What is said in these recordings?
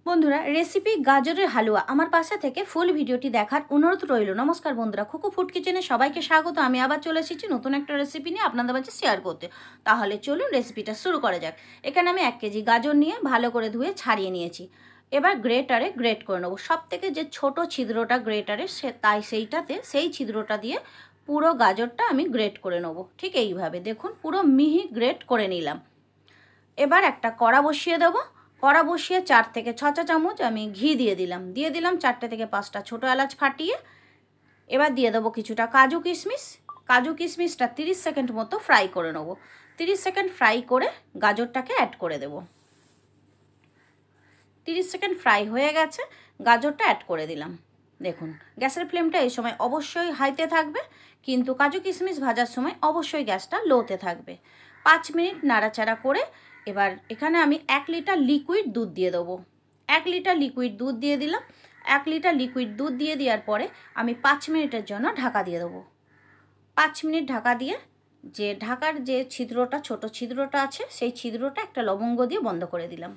বন্ধুরা রেসিপি গাজরের হালুয়া আমার পাশে থেকে ফুল ভিডিওটি দেখার অনুরোধ রইল। নমস্কার বন্ধুরা, খুকু ফুড কিচেনে সবাইকে স্বাগত। আমি আবার চলে এসেছি নতুন একটা রেসিপি নিয়ে আপনাদের মাঝে শেয়ার করতে। তাহলে চলুন রেসিপিটা শুরু করা যাক। এখানে আমি 1 কেজি গাজর নিয়ে ভালো করে ধুয়ে ছাড়িয়ে নিয়েছি। এবার গ্রেটারে গ্রেট করে নেবো। সব থেকে যে ছোট ছিদ্রটা গ্রেটারে সেই ছিদ্রটা দিয়ে পুরো গাজরটা আমি গ্রেট করে নেবো। ঠিক এইভাবে দেখুন, পুরো মিহি গ্রেট করে নিলাম। এবার একটা কড়া বসিয়ে দেবো। কড়া বসিয়ে 4 থেকে 6 চামচ আমি ঘি দিয়ে দিলাম 4টে থেকে 5টা ছোটো এলাচ ফাটিয়ে। এবার দিয়ে দেবো কিছুটা কাজু কিশমিশটা 30 সেকেন্ড মতো ফ্রাই করে নেবো। 30 সেকেন্ড ফ্রাই করে গাজরটাকে অ্যাড করে দেবো। 30 সেকেন্ড ফ্রাই হয়ে গেছে, গাজরটা অ্যাড করে দিলাম। দেখুন গ্যাসের ফ্লেমটা এই সময় অবশ্যই হাইতে থাকবে, কিন্তু কাজু কিশমিশ ভাজার সময় অবশ্যই গ্যাসটা লোতে থাকবে। 5 মিনিট নাড়াচাড়া করে এবার এখানে আমি 1 লিটার লিকুইড দুধ দিয়ে দেবো। 1 লিটার লিকুইড দুধ দিয়ে দিলাম। 1 লিটার লিকুইড দুধ দিয়ে দেওয়ার পরে আমি 5 মিনিটের জন্য ঢাকা দিয়ে দেবো। 5 মিনিট ঢাকা দিয়ে ঢাকার যে ছিদ্রটা, ছোট ছিদ্রটা আছে, সেই ছিদ্রটা একটা লবঙ্গ দিয়ে বন্ধ করে দিলাম।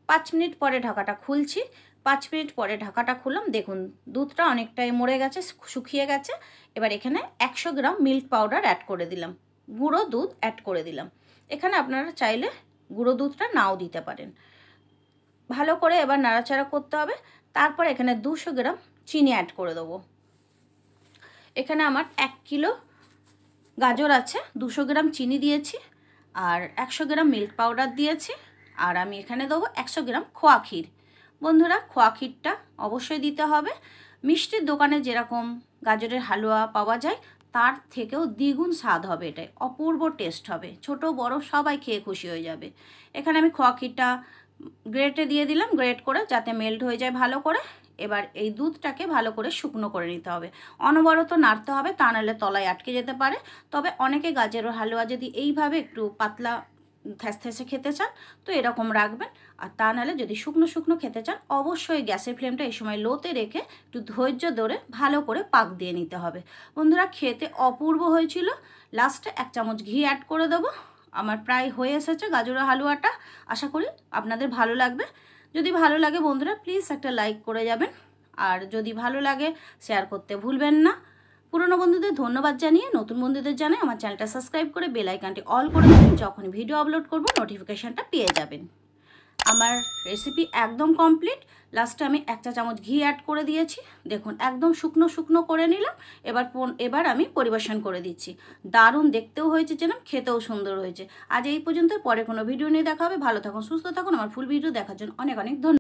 5 মিনিট পরে ঢাকাটা খুলছি। 5 মিনিট পরে ঢাকাটা খুললাম। দেখুন দুধটা অনেকটাই মরে গেছে, শুকিয়ে গেছে। এবার এখানে 100 গ্রাম মিল্ক পাউডার অ্যাড করে দিলাম, গুঁড়ো দুধ অ্যাড করে দিলাম। এখানে আপনারা চাইলে গুঁড়ো দুধটা নাও দিতে পারেন। ভালো করে এবার নাড়াচাড়া করতে হবে। তারপর এখানে 200 গ্রাম চিনি অ্যাড করে দেবো। এখানে আমার 1 কিলো গাজর আছে, 200 গ্রাম চিনি দিয়েছি আর 100 গ্রাম মিল্ক পাউডার দিয়েছি। আর আমি এখানে দেবো 100 গ্রাম খোয়া ক্ষীর। বন্ধুরা খোয়া ক্ষীরটা অবশ্যই দিতে হবে। মিষ্টির দোকানে যেরকম গাজরের হালুয়া পাওয়া যায় তার থেকেও দ্বিগুণ স্বাদ হবে, এটাই অপূর্ব টেস্ট হবে। ছোট বড় সবাই খেয়ে খুশি হয়ে যাবে। এখানে আমি খোয়া ক্ষীরটা গ্রেটে দিয়ে দিলাম, গ্রেট করে যাতে মেল্ট হয়ে যায় ভালো করে। এবার এই দুধটাকে ভালো করে শুকনো করে নিতে হবে, অনবরত নাড়তে হবে, তা নাহলে তলায় আটকে যেতে পারে। তবে অনেকে গাজরের হালুয়া যদি এইভাবে একটু পাতলা থ্যাসথ্যাসে খেতে চান তো এরকম রাখবেন, আর তা নাহলে যদি শুকনো শুকনো খেতে চান অবশ্যই গ্যাসের ফ্লেমটা এই সময় লোতে রেখে একটু ধৈর্য ধরে ভালো করে পাক দিয়ে নিতে হবে। বন্ধুরা খেতে অপূর্ব হয়েছিল। লাস্টে 1 চামচ ঘি অ্যাড করে দেবো। আমার প্রায় হয়ে এসেছে গাজরের হালুয়াটা। আশা করি আপনাদের ভালো লাগবে। যদি ভালো লাগে বন্ধুরা প্লিজ একটা লাইক করে যাবেন, আর যদি ভালো লাগে শেয়ার করতে ভুলবেন না। পুরনো বন্ধুদের ধন্যবাদ জানিয়ে নতুন বন্ধুদের জানাই আমার চ্যানেলটা সাবস্ক্রাইব করে বেল আইকনটি অল করে দেবেন। যখন ভিডিও আপলোড করব নোটিফিকেশানটা পেয়ে যাবেন। আমার রেসিপি একদম কমপ্লিট। লাস্টে আমি 1 চা চামচ ঘি অ্যাড করে দিয়েছি। দেখুন একদম শুকনো শুকনো করে নিলাম। এবার আমি পরিবেশন করে দিচ্ছি। দারুণ দেখতেও হয়েছে, যেন খেতেও সুন্দর হয়েছে। আজ এই পর্যন্ত, পরে কোনো ভিডিও নিয়ে দেখা হবে। ভালো থাকুন, সুস্থ থাকুন। আমার ফুল ভিডিও দেখার জন্য অনেক অনেক ধন্যবাদ।